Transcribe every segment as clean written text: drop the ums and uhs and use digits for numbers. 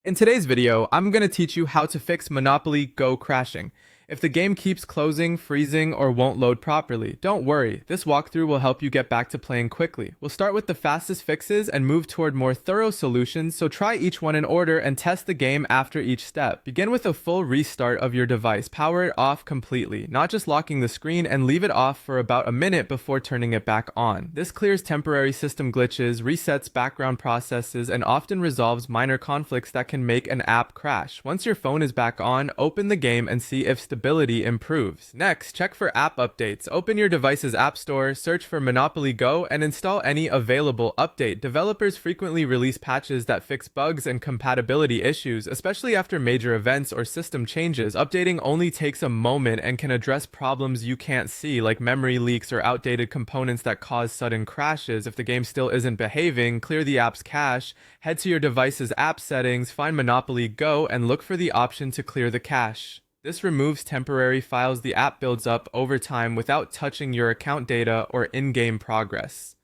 In today's video, I'm going to teach you how to fix Monopoly Go crashing. If the game keeps closing, freezing, or won't load properly, don't worry, this walkthrough will help you get back to playing quickly. We'll start with the fastest fixes and move toward more thorough solutions, so try each one in order and test the game after each step. Begin with a full restart of your device, power it off completely, not just locking the screen, and leave it off for about a minute before turning it back on. This clears temporary system glitches, resets background processes, and often resolves minor conflicts that can make an app crash. Once your phone is back on, open the game and see if stability improves. Next, check for app updates. Open your device's app store, search for Monopoly Go, and install any available update. Developers frequently release patches that fix bugs and compatibility issues, especially after major events or system changes. Updating only takes a moment and can address problems you can't see, like memory leaks or outdated components that cause sudden crashes. If the game still isn't behaving, clear the app's cache, head to your device's app settings, find Monopoly Go, and look for the option to clear the cache. This removes temporary files the app builds up over time without touching your account data or in-game progress.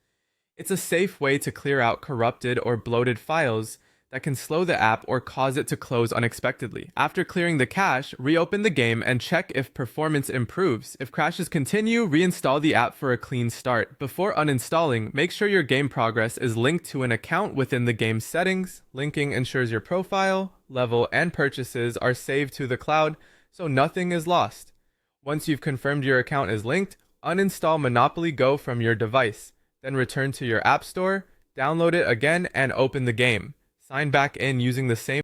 It's a safe way to clear out corrupted or bloated files that can slow the app or cause it to close unexpectedly. After clearing the cache, reopen the game and check if performance improves. If crashes continue, reinstall the app for a clean start. Before uninstalling, make sure your game progress is linked to an account within the game's settings. Linking ensures your profile, level, and purchases are saved to the cloud, so nothing is lost. Once you've confirmed your account is linked, uninstall Monopoly Go from your device. Then return to your app store, download it again, and open the game. Sign back in using the same